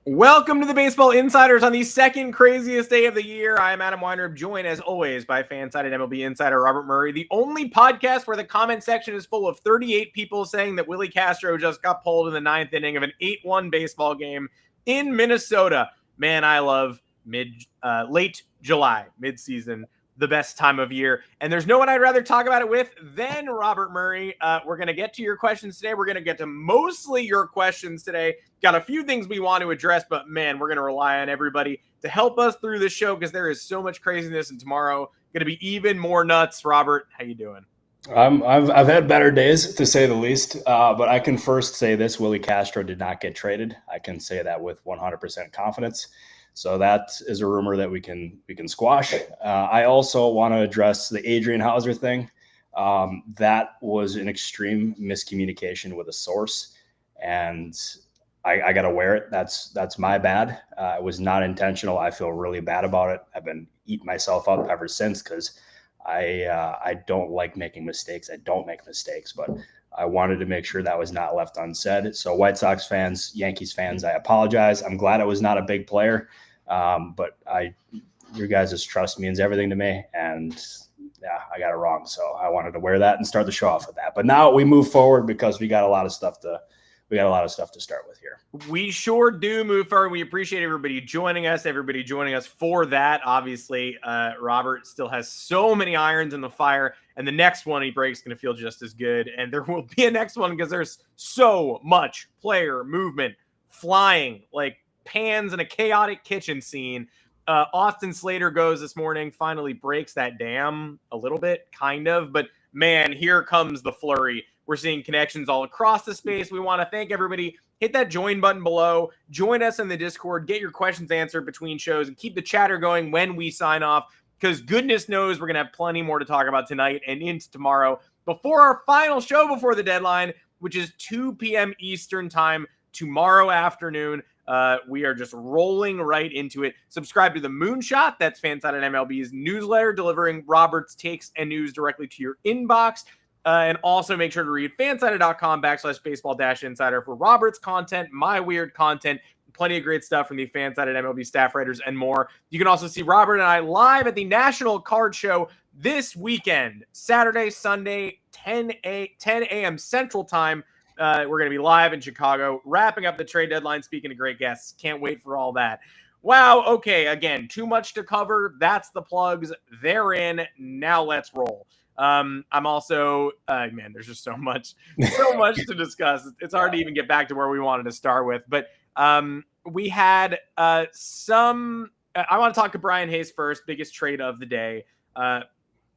Welcome to the Baseball Insiders on the second craziest day of the year. I am Adam Weinrib, joined as always by Fansided MLB Insider Robert Murray, the only podcast where the comment section is full of 38 people saying that Willie Castro just got pulled in the ninth inning of an 8-1 baseball game in Minnesota. Man, I love late July, mid-season, the best time of year. And there's no one I'd rather talk about it with than Robert Murray. We're going to get to your questions today. We're going to get to mostly your questions today. Got a few things we want to address, but man, we're going to rely on everybody to help us through this show because there is so much craziness, and tomorrow going to be even more nuts. Robert, how you doing? I've had better days, to say the least, but I can first say this: Willie Castro did not get traded. I can say that with 100% confidence. So that is a rumor that we can squash. I also want to address the Adrian Hauser thing. That was an extreme miscommunication with a source, and I got to wear it. That's my bad. It was not intentional. I feel really bad about it. I've been eating myself up ever since because I don't like making mistakes. I don't make mistakes, but I wanted to make sure that was not left unsaid. So White Sox fans, Yankees fans, I apologize. I'm glad it was not a big player, but your guys' trust means everything to me, and yeah, I got it wrong. So I wanted to wear that and start the show off with that. But now we move forward because we got a lot of stuff to start with here. We sure do move forward. We appreciate everybody joining us for that. Obviously, Robert still has so many irons in the fire, and the next one he breaks going to feel just as good. And there will be a next one because there's so much player movement flying like pans in a chaotic kitchen scene. Austin Slater goes this morning, finally breaks that dam a little bit, kind of. But man, here comes the flurry. We're seeing connections all across the space. We want to thank everybody. Hit that join button below. Join us in the Discord. Get your questions answered between shows and keep the chatter going when we sign off, because goodness knows we're going to have plenty more to talk about tonight and into tomorrow before our final show before the deadline, which is 2 p.m. Eastern time tomorrow afternoon. We are just rolling right into it. Subscribe to the Moonshot. That's Fansided MLB's newsletter, delivering Robert's takes and news directly to your inbox. And also make sure to read fansided.com/baseball-insider for Robert's content, my weird content, plenty of great stuff from the Fansided MLB staff writers and more. You can also see Robert and I live at the National Card Show this weekend, Saturday, Sunday, 10 a.m. Central Time. We're going to be live in Chicago, wrapping up the trade deadline, speaking to great guests. Can't wait for all that. Wow. Okay. Again, too much to cover. That's the plugs. They're in. Now let's roll. I'm also, man, there's just so much to discuss. It's hard to even get back to where we wanted to start with, but we had I want to talk to Brian Hayes first, biggest trade of the day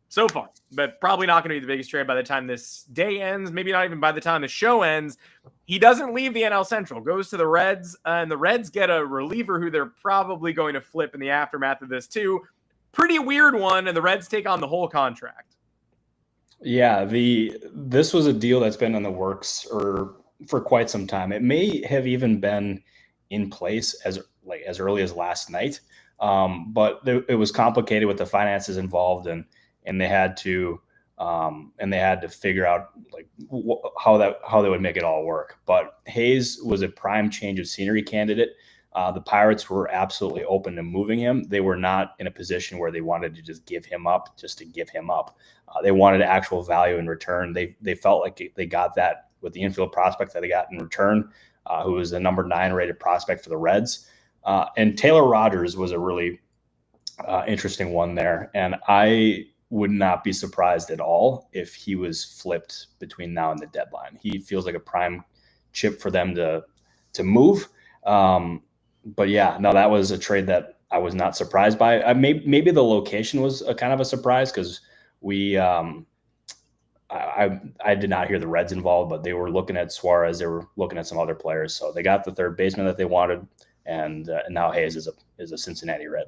so far, but probably not going to be the biggest trade by the time this day ends, maybe not even by the time the show ends. He doesn't leave the NL Central, goes to the Reds, and the Reds get a reliever who they're probably going to flip in the aftermath of this too. Pretty weird one, and the Reds take on the whole contract. Yeah, this was a deal that's been in the works for quite some time. It may have even been in place as early as last night, but it was complicated with the finances involved, and they had to figure out how they would make it all work. But Hayes was a prime change of scenery candidate. The Pirates were absolutely open to moving him. They were not in a position where they wanted to just give him up just to give him up. They wanted actual value in return. They felt like they got that with the infield prospect that they got in return, who was the number 9 rated prospect for the Reds. And Taylor Rogers was a really interesting one there. And I would not be surprised at all if he was flipped between now and the deadline. He feels like a prime chip for them to move. But yeah, no, that was a trade that I was not surprised by. Maybe the location was a kind of a surprise because I did not hear the Reds involved, but they were looking at Suarez. They were looking at some other players. So they got the third baseman that they wanted, and now Hayes is a Cincinnati Red.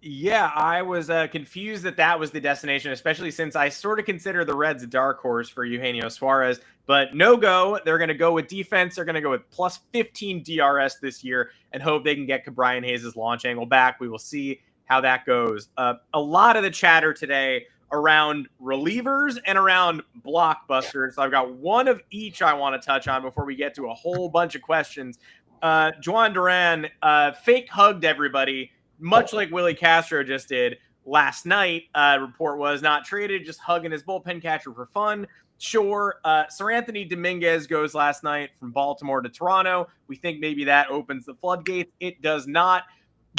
Yeah, I was confused that was the destination, especially since I sort of consider the Reds a dark horse for Eugenio Suarez. But no go. They're going to go with defense. They're going to go with plus 15 DRS this year and hope they can get Brian Hayes' launch angle back. We will see how that goes. A lot of the chatter today around relievers and around blockbusters. So I've got one of each I want to touch on before we get to a whole bunch of questions. Juan Duran fake hugged everybody, much like Willie Castro just did last night. Report was not traded, just hugging his bullpen catcher for fun. Sure. Sir Anthony Dominguez goes last night from Baltimore to Toronto. We think maybe that opens the floodgates. It does not.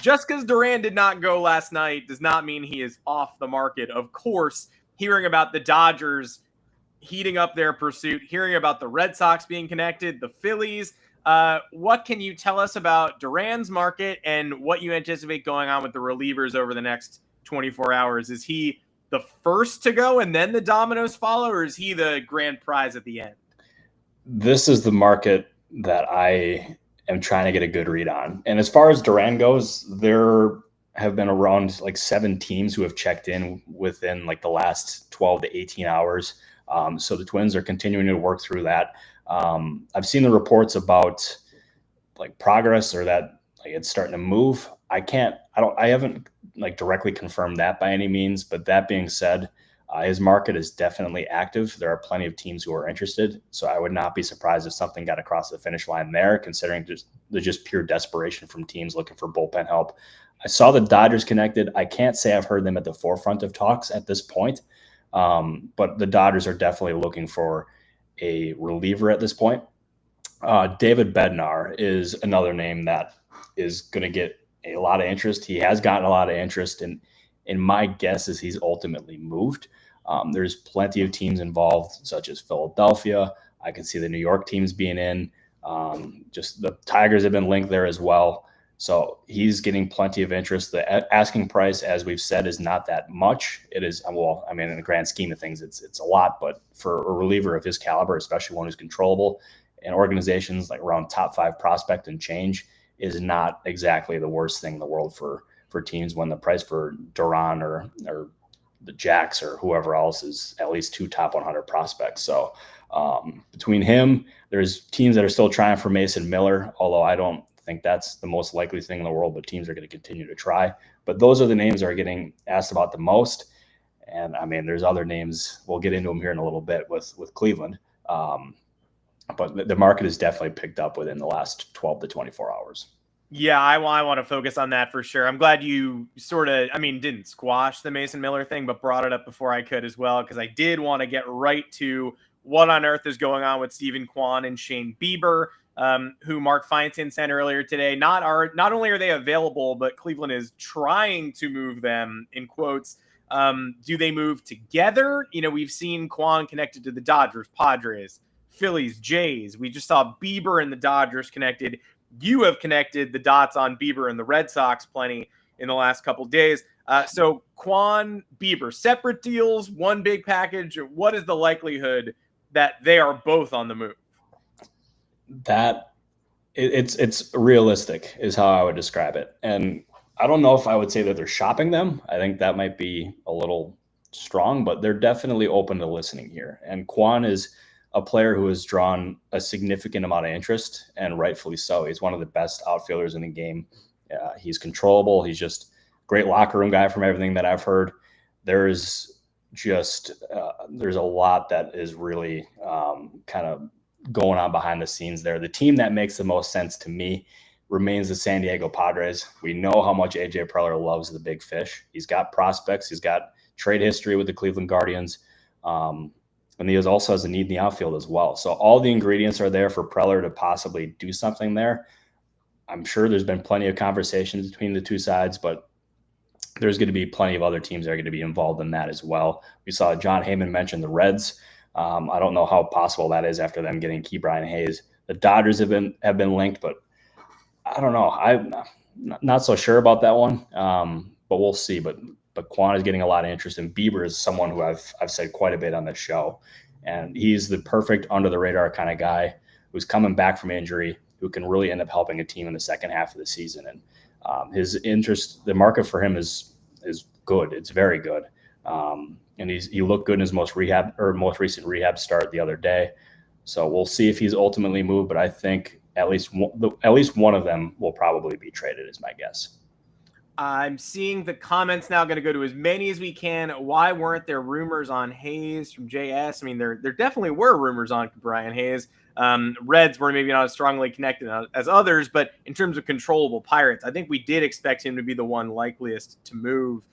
Just because Duran did not go last night does not mean he is off the market. Of course, hearing about the Dodgers heating up their pursuit, hearing about the Red Sox being connected, the Phillies. What can you tell us about Duran's market and what you anticipate going on with the relievers over the next 24 hours? Is he the first to go and then the dominoes follow, or is he the grand prize at the end? This is the market that I am trying to get a good read on. And as far as Duran goes, there have been around like 7 teams who have checked in within like the last 12 to 18 hours. So the Twins are continuing to work through that. I've seen the reports about like progress or that like it's starting to move. I haven't like directly confirmed that by any means, but that being said, his market is definitely active. There are plenty of teams who are interested. So I would not be surprised if something got across the finish line there, considering just pure desperation from teams looking for bullpen help. I saw the Dodgers connected. I can't say I've heard them at the forefront of talks at this point. But the Dodgers are definitely looking for a reliever at this point. David Bednar is another name that is going to get a lot of interest. He has gotten a lot of interest, and my guess is he's ultimately moved. There's plenty of teams involved, such as Philadelphia. I can see the New York teams being in. Just the Tigers have been linked there as well. So he's getting plenty of interest. The asking price, as we've said, is not that much. It is, well, I mean, in the grand scheme of things, it's a lot, but for a reliever of his caliber, especially one who's controllable, and organizations like around top 5 prospect and change is not exactly the worst thing in the world for teams when the price for Duran or the Jacks or whoever else is at least 2 top 100 prospects. So between him, there's teams that are still trying for Mason Miller, although I don't think that's the most likely thing in the world, but teams are going to continue to try. But those are the names that are getting asked about the most. And I mean, there's other names. We'll get into them here in a little bit with Cleveland. But the market has definitely picked up within the last 12 to 24 hours. Yeah, I want to focus on that for sure. I'm glad you didn't squash the Mason Miller thing, but brought it up before I could as well, because I did want to get right to what on earth is going on with Stephen Kwan and Shane Bieber, who Mark Feinstein sent earlier today. Not only are they available, but Cleveland is trying to move them, in quotes. Do they move together? You know, we've seen Kwan connected to the Dodgers, Padres, Phillies, Jays. We just saw Bieber and the Dodgers connected. You have connected the dots on Bieber and the Red Sox plenty in the last couple days. So Kwan, Bieber, separate deals, one big package. What is the likelihood that they are both on the move? That it's realistic is how I would describe it. And I don't know if I would say that they're shopping them. I think that might be a little strong, but they're definitely open to listening here. And Kwan is a player who has drawn a significant amount of interest, and rightfully so. He's one of the best outfielders in the game. He's controllable. He's just great locker room guy from everything that I've heard. There's a lot that is really kind of going on behind the scenes there. The team that makes the most sense to me remains the San Diego Padres. We know how much AJ Preller loves the big fish. He's got prospects. He's got trade history with the Cleveland Guardians. And he also has a need in the outfield as well. So all the ingredients are there for Preller to possibly do something there. I'm sure there's been plenty of conversations between the two sides, but there's going to be plenty of other teams that are going to be involved in that as well. We saw John Heyman mention the Reds. I don't know how possible that is after them getting Ke'Bryan Hayes. The Dodgers have been linked, but I don't know. I'm not so sure about that one, but we'll see. But Kwan is getting a lot of interest, and Bieber is someone who I've said quite a bit on this show, and he's the perfect under the radar kind of guy who's coming back from injury, who can really end up helping a team in the second half of the season. And his interest, the market for him is good. It's very good. And he looked good in his most recent rehab start the other day. So we'll see if he's ultimately moved, but I think at least one of them will probably be traded, is my guess. I'm seeing the comments now. Going to go to as many as we can. Why weren't there rumors on Hayes from JS? I mean, there definitely were rumors on Brian Hayes. Reds were maybe not as strongly connected as others, but in terms of controllable Pirates, I think we did expect him to be the one likeliest to move.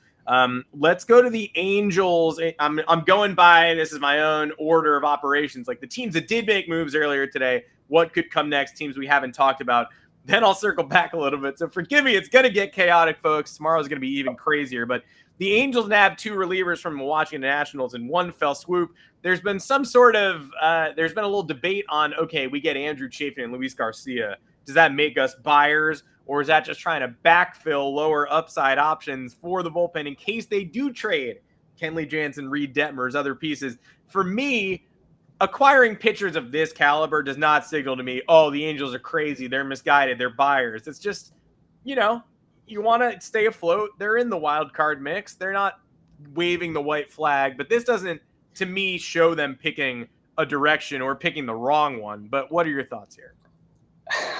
Let's go to the Angels. I'm going by, this is my own order of operations, like the teams that did make moves earlier today. What could come next? Teams we haven't talked about. Then I'll circle back a little bit. So forgive me, it's going to get chaotic, folks. Tomorrow's going to be even crazier. But the Angels nabbed 2 relievers from Milwaukee Nationals in one fell swoop. There's been some sort of, there's been a little debate on, okay, we get Andrew Chafin and Luis Garcia. Does that make us buyers? Or is that just trying to backfill lower upside options for the bullpen in case they do trade Kenley Jansen, Reed Detmers, other pieces? For me, acquiring pitchers of this caliber does not signal to me, oh, the Angels are crazy, they're misguided, they're buyers. It's just, you want to stay afloat. They're in the wild card mix. They're not waving the white flag, but this doesn't, to me, show them picking a direction or picking the wrong one. But what are your thoughts here?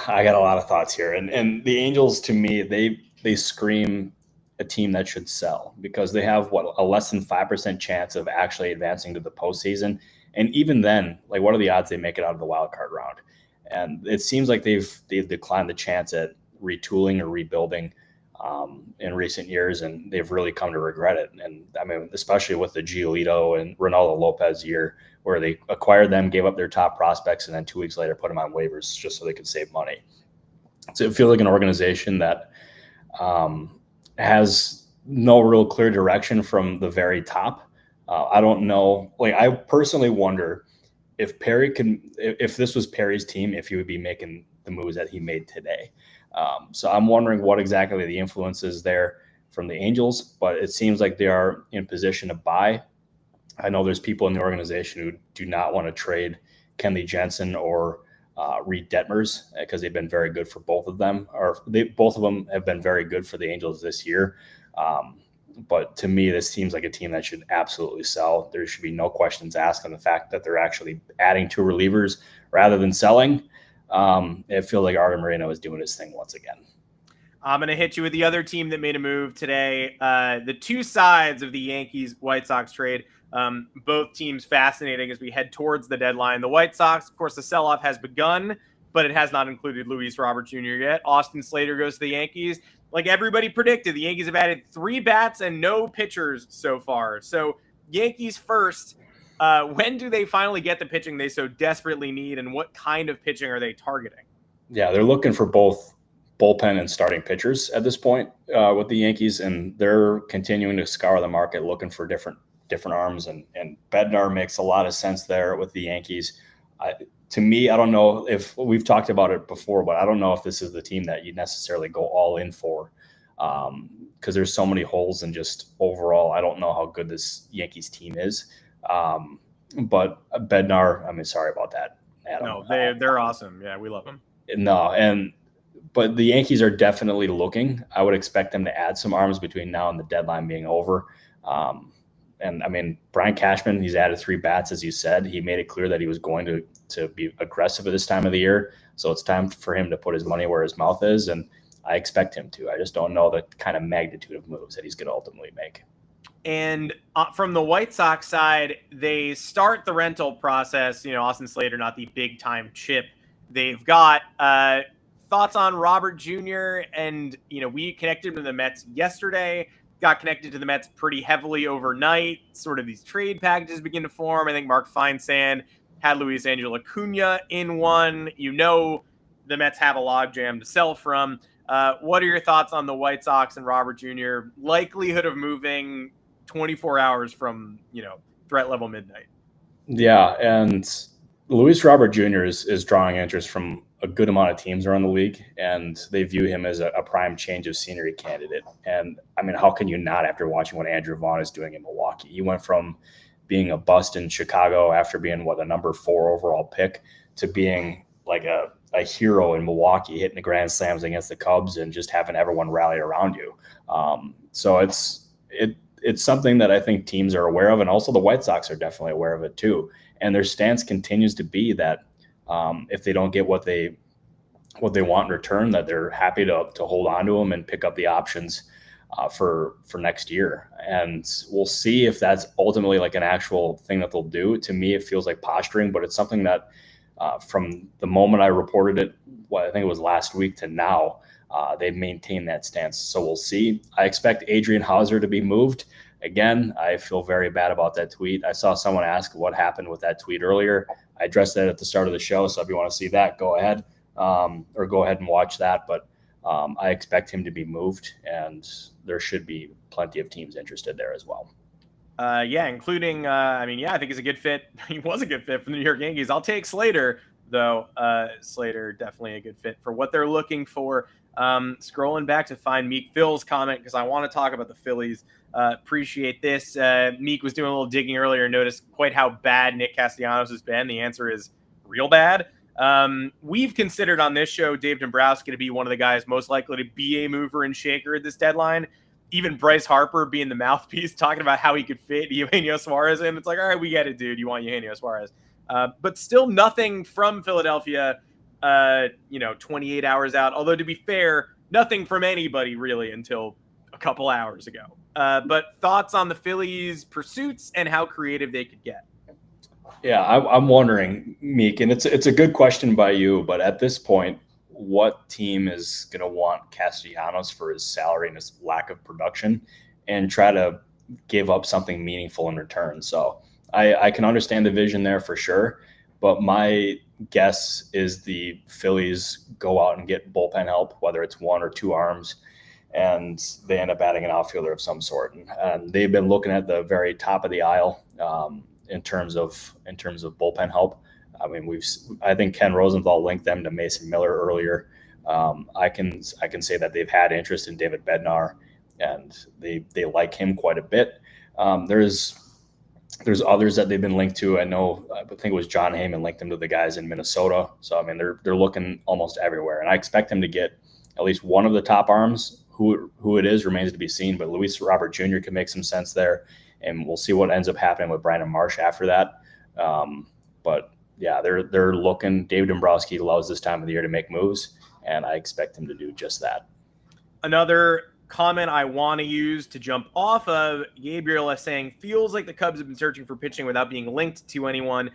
I got a lot of thoughts here. And the Angels, to me, they scream a team that should sell because they have, a less than 5% chance of actually advancing to the postseason. And even then, like, what are the odds they make it out of the wild card round? And it seems like they've declined the chance at retooling or rebuilding in recent years, and they've really come to regret it. And I mean, especially with the Giolito and Ronaldo Lopez year, where they acquired them, gave up their top prospects, and then 2 weeks later put them on waivers just so they could save money. So it feels like an organization that has no real clear direction from the very top. I don't know. Like, I personally wonder if if this was Perry's team, if he would be making the moves that he made today. So I'm wondering what exactly the influence is there from the Angels, but it seems like they are in position to buy. I know there's people in the organization who do not want to trade Kenley Jansen or Reed Detmers because they've been very good for both of them, both of them have been very good for the Angels this year. But to me, this seems like a team that should absolutely sell. There should be no questions asked on the fact that they're actually adding 2 relievers rather than selling. It feels like Artie Moreno is doing his thing once again. I'm going to hit you with the other team that made a move today. The 2 sides of the Yankees-White Sox trade, both teams fascinating as we head towards the deadline. The White Sox, of course, the sell-off has begun, but it has not included Luis Robert Jr. yet. Austin Slater goes to the Yankees. Like everybody predicted, the Yankees have added 3 bats and no pitchers so far. So Yankees first. When do they finally get the pitching they so desperately need, and what kind of pitching are they targeting? Yeah, they're looking for both bullpen and starting pitchers at this point with the Yankees, and they're continuing to scour the market looking for different arms, and Bednar makes a lot of sense there with the Yankees. To me, I don't know if we've talked about it before, but I don't know if this is the team that you necessarily go all in for because there's so many holes, and just overall, I don't know how good this Yankees team is. But Bednar, I mean, sorry about that, Adam. No, they're awesome. Yeah, we love them. No, but the Yankees are definitely looking. I would expect them to add some arms between now and the deadline being over. And I mean, Brian Cashman, he's added 3 bats, as you said. He made it clear that he was going to be aggressive at this time of the year. So it's time for him to put his money where his mouth is, and I expect him to. I just don't know the kind of magnitude of moves that he's going to ultimately make. And from the White Sox side, they start the rental process. Austin Slater, not the big-time chip they've got. Thoughts on Robert Jr.? And, we connected with the Mets yesterday, got connected to the Mets pretty heavily overnight. Sort of these trade packages begin to form. I think Mark Feinsand had Luis Angel Acuna in one. The Mets have a logjam to sell from. What are your thoughts on the White Sox and Robert Jr.? Likelihood of moving 24 hours from, threat level midnight. Yeah, and Luis Robert Jr. is drawing interest from a good amount of teams around the league, and they view him as a prime change of scenery candidate. And I mean, how can you not after watching what Andrew Vaughn is doing in Milwaukee? He went from being a bust in Chicago after being the number 4 overall pick to being like a hero in Milwaukee, hitting the grand slams against the Cubs and just having everyone rally around you. So it's something that I think teams are aware of, and also the White Sox are definitely aware of it too. And their stance continues to be that if they don't get what they want in return, that they're happy to hold on to them and pick up the options for next year. And we'll see if that's ultimately like an actual thing that they'll do. To me, it feels like posturing, but it's something that from the moment I reported it, I think it was last week to now, they've maintained that stance. So we'll see. I expect Adrian Hauser to be moved. Again, I feel very bad about that tweet. I saw someone ask what happened with that tweet earlier. I addressed that at the start of the show. So if you want to see that, go ahead or go ahead and watch that. But I expect him to be moved, and there should be plenty of teams interested there as well. Yeah, including, I think he's a good fit. He was a good fit for the New York Yankees. I'll take Slater, though. Slater, definitely a good fit for what they're looking for. Scrolling back to find Meek Phil's comment, because I want to talk about the Phillies. Appreciate this. Meek was doing a little digging earlier and noticed quite how bad Nick Castellanos has been. The answer is real bad. We've considered on this show Dave Dombrowski to be one of the guys most likely to be a mover and shaker at this deadline. Even Bryce Harper being the mouthpiece, talking about how he could fit Eugenio Suarez in. It's like, all right, we get it, dude. You want Eugenio Suarez. But still nothing from Philadelphia, 28 hours out. Although, to be fair, nothing from anybody really until a couple hours ago. But thoughts on the Phillies' pursuits and how creative they could get? Yeah, I'm wondering, Meek, and it's a good question by you, but at this point, what team is going to want Castellanos for his salary and his lack of production and try to give up something meaningful in return? So I can understand the vision there for sure, but my guess is the Phillies go out and get bullpen help, whether it's one or two arms, and they end up adding an outfielder of some sort. And they've been looking at the very top of the aisle in terms of bullpen help. I mean, I think Ken Rosenthal linked them to Mason Miller earlier. I can say that they've had interest in David Bednar, and they like him quite a bit. There's others that they've been linked to. I think it was John Heyman linked them to the guys in Minnesota. So I mean, they're looking almost everywhere, and I expect them to get at least one of the top arms. Who it is remains to be seen, but Luis Robert Jr. could make some sense there, and we'll see what ends up happening with Brandon Marsh after that. But yeah, they're looking. Dave Dombrowski loves this time of the year to make moves, and I expect him to do just that. Another comment I want to use to jump off of, Gabriel is saying, feels like the Cubs have been searching for pitching without being linked to anyone.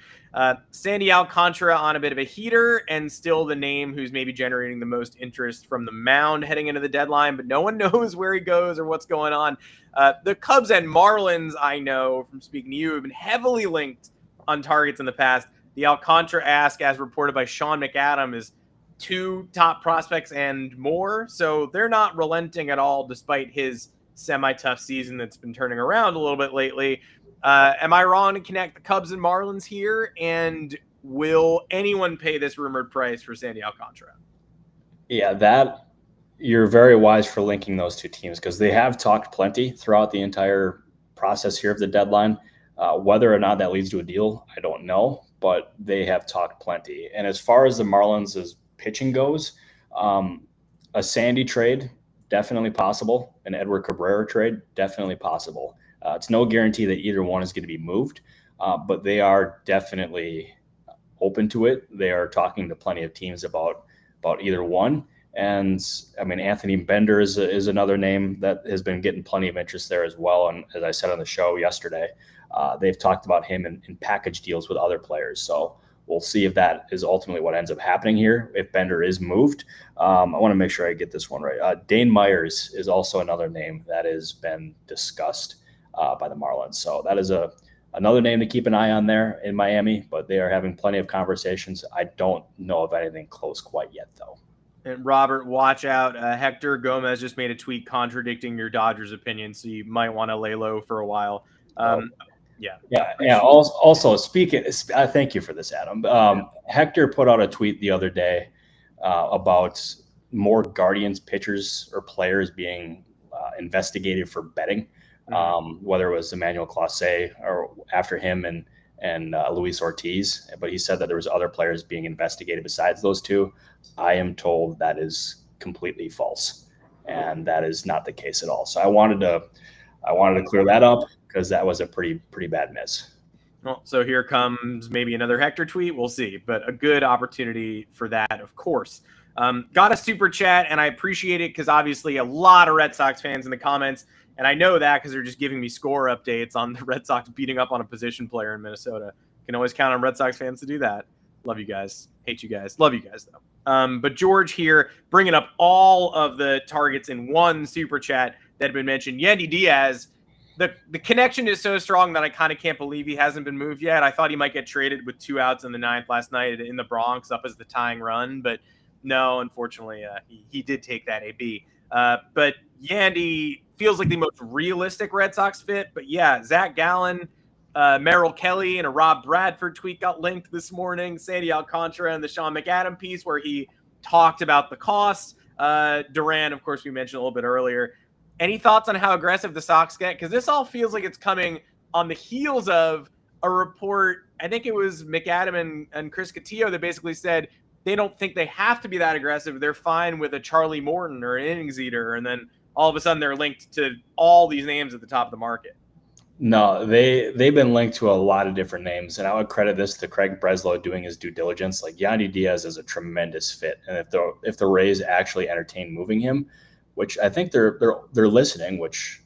Sandy Alcantara on a bit of a heater, and still the name who's maybe generating the most interest from the mound heading into the deadline, but no one knows where he goes or what's going on. The Cubs and Marlins, I know from speaking to you, have been heavily linked on targets in the past. The Alcantara ask, as reported by Sean McAdam, is 2 top prospects and more. So they're not relenting at all, despite his semi-tough season that's been turning around a little bit lately. Am I wrong to connect the Cubs and Marlins here? And will anyone pay this rumored price for Sandy Alcantara? Yeah, you're very wise for linking those two teams, because they have talked plenty throughout the entire process here of the deadline. Whether or not that leads to a deal, I don't know, but they have talked plenty. And as far as the Marlins' pitching goes, a Sandy trade, definitely possible. An Edward Cabrera trade, definitely possible. It's no guarantee that either one is going to be moved, but they are definitely open to it. They are talking to plenty of teams about either one. And I mean, Anthony Bender is another name that has been getting plenty of interest there as well. And as I said on the show yesterday, they've talked about him in package deals with other players. So we'll see if that is ultimately what ends up happening here, if Bender is moved. I want to make sure I get this one right. Dane Myers is also another name that has been discussed by the Marlins. So that is another name to keep an eye on there in Miami, but they are having plenty of conversations. I don't know of anything close quite yet, though. And Robert, watch out. Hector Gomez just made a tweet contradicting your Dodgers opinion, so you might want to lay low for a while. Yeah. Also, speaking, thank you for this, Adam. Hector put out a tweet the other day about more Guardians pitchers or players being investigated for betting, whether it was Emmanuel Clase or after him and Luis Ortiz. But he said that there was other players being investigated besides those two. I am told that is completely false, and that is not the case at all. So I wanted to clear that up, because that was a pretty bad miss. Well, so here comes maybe another Hector tweet. We'll see, but a good opportunity for that, of course. Got a super chat, and I appreciate it because obviously a lot of Red Sox fans in the comments, and I know that because they're just giving me score updates on the Red Sox beating up on a position player in Minnesota. Can always count on Red Sox fans to do that. Love you guys. Hate you guys. Love you guys, though. But George here bringing up all of the targets in one super chat that have been mentioned. Yandy Diaz, the connection is so strong that I kind of can't believe he hasn't been moved yet. I thought he might get traded with 2 outs in the 9th last night in the Bronx up as the tying run, but no, unfortunately, he did take that AB. But Yandy feels like the most realistic Red Sox fit. But yeah, Zach Gallen, Merrill Kelly, and a Rob Bradford tweet got linked this morning. Sandy Alcantara and the Sean McAdam piece where he talked about the cost. Duran, of course, we mentioned a little bit earlier. Any thoughts on how aggressive the Sox get? Because this all feels like it's coming on the heels of a report. I think it was McAdam and Chris Cotillo that basically said they don't think they have to be that aggressive. They're fine with a Charlie Morton or an innings eater. And then all of a sudden they're linked to all these names at the top of the market. No, they've been linked to a lot of different names, and I would credit this to Craig Breslow doing his due diligence. Like Yandy Diaz is a tremendous fit, and if the Rays actually entertain moving him, which I think they're listening, which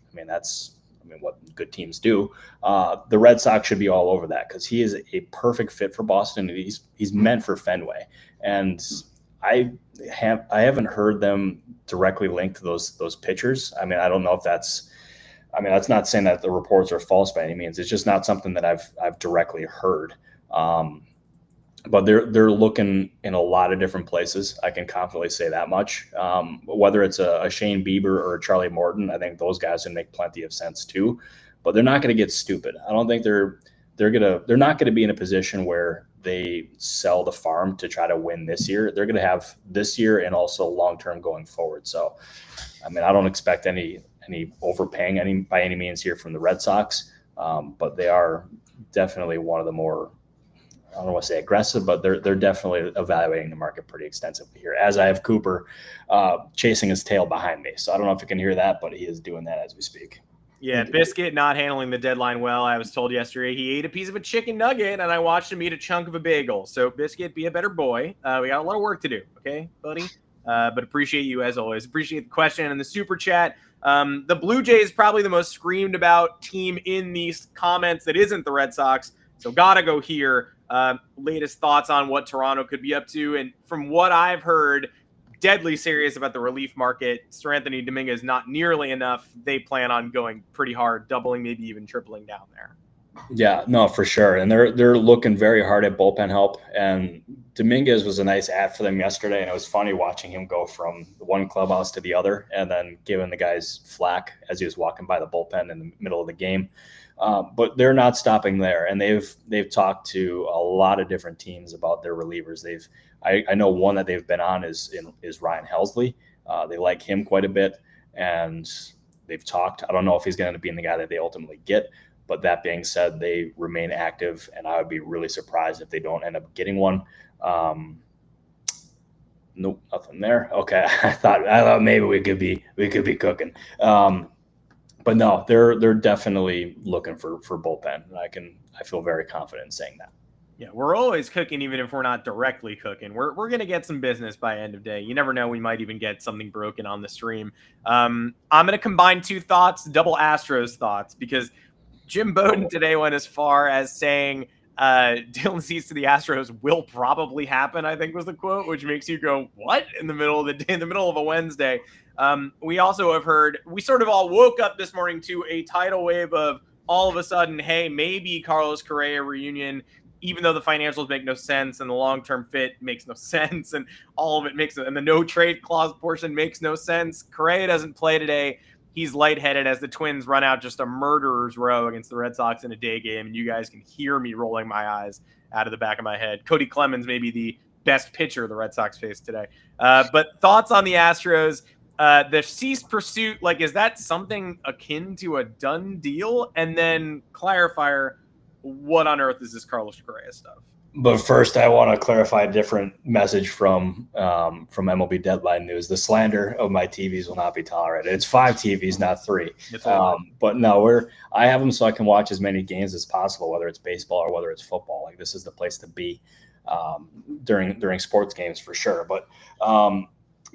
what good teams do, the Red Sox should be all over that because he is a perfect fit for Boston. And he's meant for Fenway, and I haven't heard them directly linked to those pitchers. I mean, I don't know if that's not saying that the reports are false by any means. It's just not something that I've directly heard. But they're looking in a lot of different places. I can confidently say that much. Whether it's a Shane Bieber or a Charlie Morton, I think those guys would make plenty of sense too. But they're not going to get stupid. I don't think they're not going to be in a position where they sell the farm to try to win this year. They're going to have this year and also long term going forward. So, I don't expect any overpaying by any means here from the Red Sox, but they are definitely one of the more, I don't want to say aggressive, but they're definitely evaluating the market pretty extensively here. As I have Cooper chasing his tail behind me, so I don't know if you can hear that, but he is doing that as we speak. Yeah, Biscuit not handling the deadline well. I was told yesterday he ate a piece of a chicken nugget, and I watched him eat a chunk of a bagel. So, Biscuit, be a better boy. We got a lot of work to do, okay, buddy? But appreciate you as always. Appreciate the question and the super chat. The Blue Jays probably the most screamed about team in these comments that isn't the Red Sox. So gotta go here. Latest thoughts on what Toronto could be up to. And from what I've heard, deadly serious about the relief market. Sir Anthony Dominguez not nearly enough. They plan on going pretty hard, doubling, maybe even tripling down there. Yeah, no, for sure. And they're looking very hard at bullpen help. And Dominguez was a nice ad for them yesterday. And it was funny watching him go from one clubhouse to the other and then giving the guys flack as he was walking by the bullpen in the middle of the game. But they're not stopping there. And they've talked to a lot of different teams about their relievers. I know one that they've been on is Ryan Helsley. They like him quite a bit. And they've talked. I don't know if he's going to be the guy that they ultimately get. But that being said, they remain active, and I would be really surprised if they don't end up getting one. Nope, nothing there. Okay, I thought maybe we could be cooking, but no, they're definitely looking for bullpen, and I feel very confident in saying that. Yeah, we're always cooking, even if we're not directly cooking. We're gonna get some business by end of day. You never know; we might even get something broken on the stream. I'm gonna combine two thoughts, double Astros thoughts, because Jim Bowden today went as far as saying Dylan Cease to the Astros will probably happen, I think was the quote, which makes you go, what? In the middle of the day, in the middle of a Wednesday. We also have heard, we sort of all woke up this morning to a tidal wave of all of a sudden, hey, maybe Carlos Correa reunion, even though the financials make no sense and the long-term fit makes no sense and all of it makes, and the no trade clause portion makes no sense. Correa doesn't play today. He's lightheaded as the Twins run out just a murderer's row against the Red Sox in a day game, and you guys can hear me rolling my eyes out of the back of my head. Cody Clemens may be the best pitcher the Red Sox faced today. But thoughts on the Astros, the Cease pursuit, is that something akin to a done deal? And then clarifier, what on earth is this Carlos Correa stuff? But first, I want to clarify a different message from MLB Deadline News. The slander of my TVs will not be tolerated. It's 5 TVs, not 3. But no, I have them so I can watch as many games as possible, whether it's baseball or whether it's football. This is the place to be. during sports games for sure. But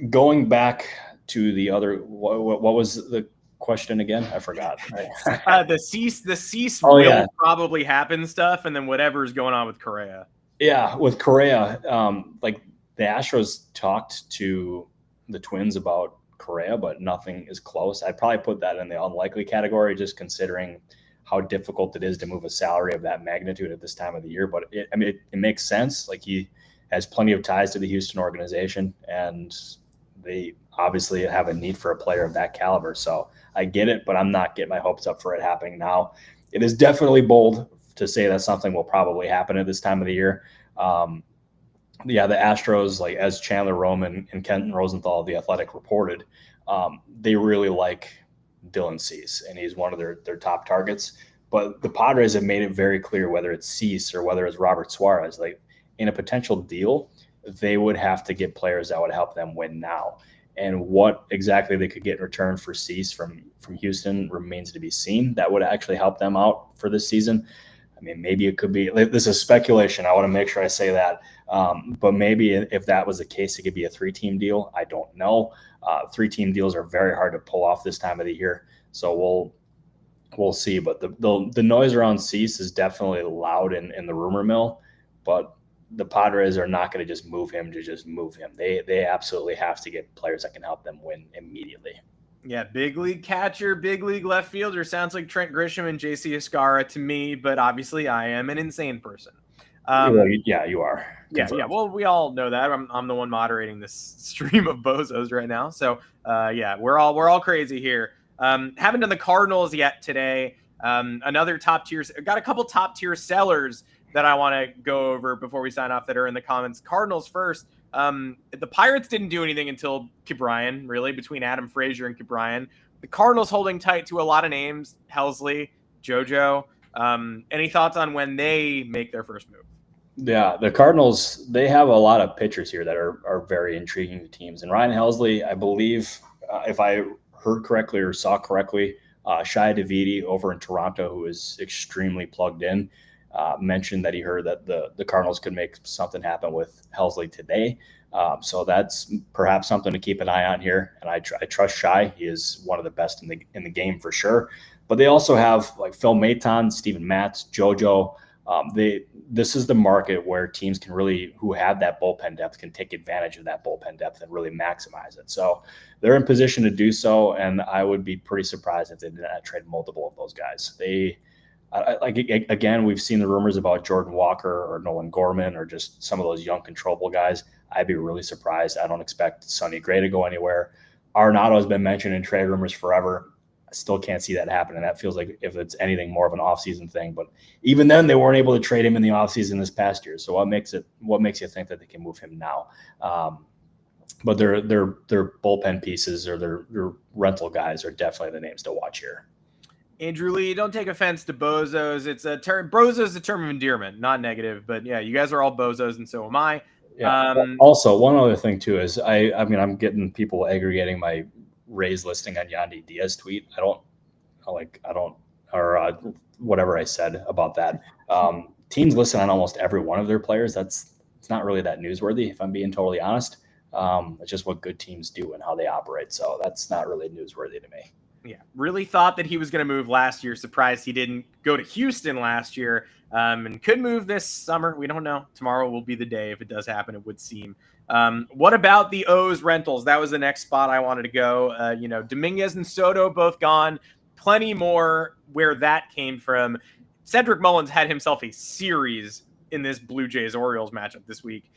going back to the other, what was the question again? I forgot. The cease Oh, will yeah. probably happen stuff, and then whatever's going on with Correa. Yeah, with Correa, like the Astros talked to the Twins about Correa, but nothing is close. I'd probably put that in the unlikely category, just considering how difficult it is to move a salary of that magnitude at this time of the year. But it makes sense. Like, he has plenty of ties to the Houston organization, and they obviously have a need for a player of that caliber. So I get it, but I'm not getting my hopes up for it happening now. It is definitely bold to say that something will probably happen at this time of the year. Yeah, the Astros, like, as Chandler Roman and Kenton Rosenthal of The Athletic reported, they really like Dylan Cease, and he's one of their top targets. But the Padres have made it very clear, whether it's Cease or whether it's Robert Suarez, like, in a potential deal, they would have to get players that would help them win now. And what exactly they could get in return for Cease from Houston remains to be seen. That would actually help them out for this season. I mean, maybe it could be – this is speculation. I want to make sure I say that. But maybe if that was the case, it could be a 3-team deal. I don't know. 3-team deals are very hard to pull off this time of the year. So we'll see. But the noise around Cease is definitely loud in the rumor mill. But the Padres are not going to just move him to just move him. They absolutely have to get players that can help them win immediately. Yeah, big league catcher, big league left fielder. Sounds like Trent Grisham and JC Escarra to me, but obviously I am an insane person. Yeah, you are. Confirmed. Yeah. Well, we all know that. I'm the one moderating this stream of bozos right now. So yeah, we're all crazy here. Haven't done the Cardinals yet today. Another top tier. Got a couple top tier sellers that I want to go over before we sign off that are in the comments. Cardinals first. The Pirates didn't do anything until Ke'Bryan, really, between Adam Frazier and Ke'Bryan. The Cardinals holding tight to a lot of names: Helsley, JoJo. Any thoughts on when they make their first move? Yeah, the Cardinals, they have a lot of pitchers here that are very intriguing to teams. And Ryan Helsley, I believe, if I heard correctly or saw correctly, Shai Davidi over in Toronto, who is extremely plugged in, mentioned that he heard that the Cardinals could make something happen with Helsley today. So that's perhaps something to keep an eye on here. And I trust Shai. He is one of the best in the game for sure. But they also have like Phil Maton, Steven Matz, JoJo. This is the market where teams can really, who have that bullpen depth, can take advantage of that bullpen depth and really maximize it. So they're in position to do so, and I would be pretty surprised if they did not trade multiple of those guys. Again, we've seen the rumors about Jordan Walker or Nolan Gorman or just some of those young controllable guys. I'd be really surprised. I don't expect Sonny Gray to go anywhere. Arenado has been mentioned in trade rumors forever. I still can't see that happening. That feels like, if it's anything, more of an offseason thing. But even then, they weren't able to trade him in the offseason this past year. So what makes you think that they can move him now? But their bullpen pieces or their rental guys are definitely the names to watch here. Andrew Lee, don't take offense to bozos. It's a term. Bozos is a term of endearment, not negative. But yeah, you guys are all bozos, and so am I. Yeah. Also, one other thing too is I'm getting people aggregating my Rays listing on Yandy Diaz tweet. Or whatever I said about that. Teams listen on almost every one of their players. It's not really that newsworthy, if I'm being totally honest. It's just what good teams do and how they operate. So that's not really newsworthy to me. Yeah, really thought that he was going to move last year. Surprised he didn't go to Houston last year, and could move this summer. We don't know. Tomorrow will be the day if it does happen, it would seem. What about the O's rentals? That was the next spot I wanted to go. Dominguez and Soto both gone. Plenty more where that came from. Cedric Mullins had himself a series in this Blue Jays-Orioles matchup this week.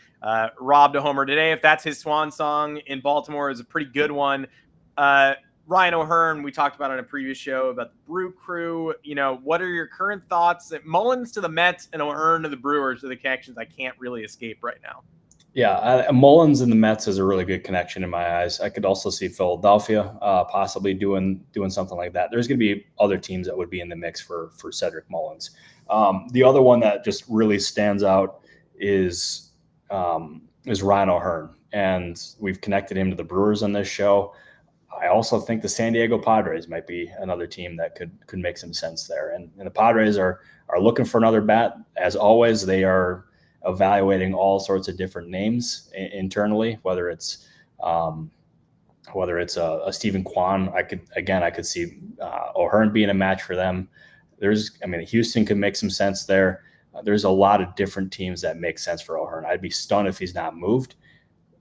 Robbed a homer today. If that's his swan song in Baltimore, is a pretty good one. Ryan O'Hearn, we talked about on a previous show about the Brew Crew. What are your current thoughts? Mullins to the Mets and O'Hearn to the Brewers are the connections I can't really escape right now. Yeah, Mullins and the Mets is a really good connection in my eyes. I could also see Philadelphia possibly doing something like that. There's going to be other teams that would be in the mix for Cedric Mullins. The other one that just really stands out is Ryan O'Hearn, and we've connected him to the Brewers on this show. I also think the San Diego Padres might be another team that could make some sense there. And the Padres are looking for another bat. As always, they are evaluating all sorts of different names internally, whether it's a Stephen Kwan. I could see O'Hearn being a match for them. Houston could make some sense there. There's a lot of different teams that make sense for O'Hearn. I'd be stunned if he's not moved.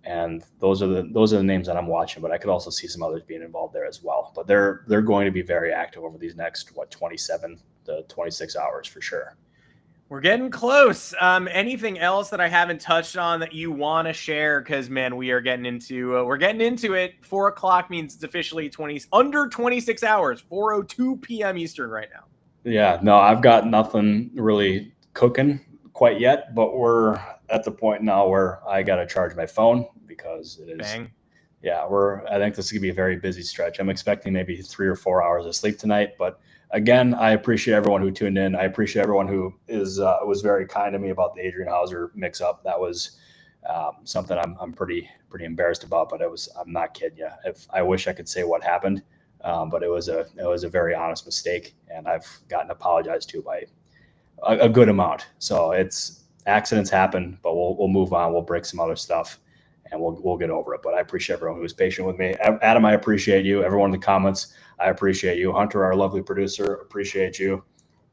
And those are the names that I'm watching, but I could also see some others being involved there as well. But they're going to be very active over these next 27 to 26 hours for sure. We're getting close. Anything else that I haven't touched on that you want to share? Because man, we are getting into it. 4 o'clock means it's officially under 26 hours. 4:02 p.m. Eastern right now. Yeah, no, I've got nothing really cooking quite yet, but we're at the point now where I got to charge my phone because it is. Bang. Yeah, I think this is gonna be a very busy stretch. I'm expecting maybe 3 or 4 hours of sleep tonight, but again, I appreciate everyone who tuned in. I appreciate everyone who was very kind to me about the Adrian Hauser mix-up. That was something I'm pretty embarrassed about, but I'm not kidding you. I wish I could say what happened, but it was a very honest mistake, and I've gotten apologized to by a good amount. So accidents happen, but we'll move on. We'll break some other stuff, and we'll get over it. But I appreciate everyone who was patient with me. Adam, I appreciate you. Everyone in the comments, I appreciate you. Hunter, our lovely producer, appreciate you.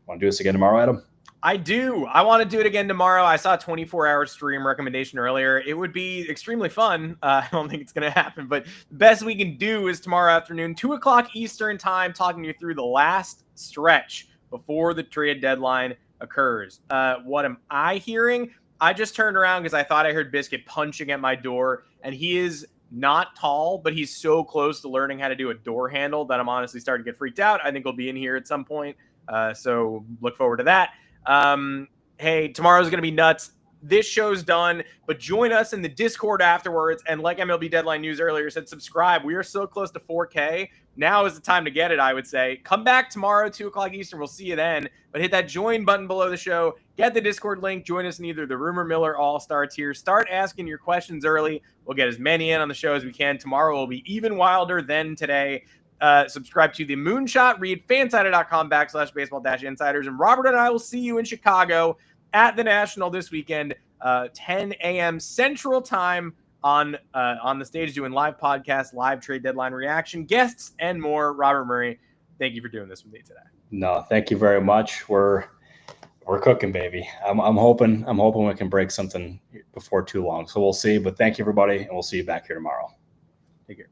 Want to do this again tomorrow, Adam? I do. I want to do it again tomorrow. I saw a 24-hour stream recommendation earlier. It would be extremely fun. I don't think it's going to happen, but the best we can do is tomorrow afternoon, 2 o'clock Eastern time, talking you through the last stretch before the trade deadline occurs. What am I hearing? I just turned around because I thought I heard Biscuit punching at my door, and he is not tall, but he's so close to learning how to do a door handle that I'm honestly starting to get freaked out. I think he'll be in here at some point. So look forward to that. Hey, tomorrow's going to be nuts. This show's done, but join us in the Discord afterwards. And like MLB Deadline News earlier said, subscribe. We are so close to 4K. Now is the time to get it, I would say. Come back tomorrow, 2 o'clock Eastern. We'll see you then. But hit that join button below the show. Get the Discord link. Join us in either the Rumor Miller All-Star tier. Start asking your questions early. We'll get as many in on the show as we can. Tomorrow will be even wilder than today. Subscribe to the Moonshot. Read fansided.com/baseball-insiders. And Robert and I will see you in Chicago at the National this weekend, 10 a.m. Central Time on the stage, doing live podcasts, live trade deadline reaction, guests, and more. Robert Murray, thank you for doing this with me today. No, thank you very much. We're cooking, baby. I'm hoping we can break something before too long. So we'll see. But thank you, everybody, and we'll see you back here tomorrow. Take care.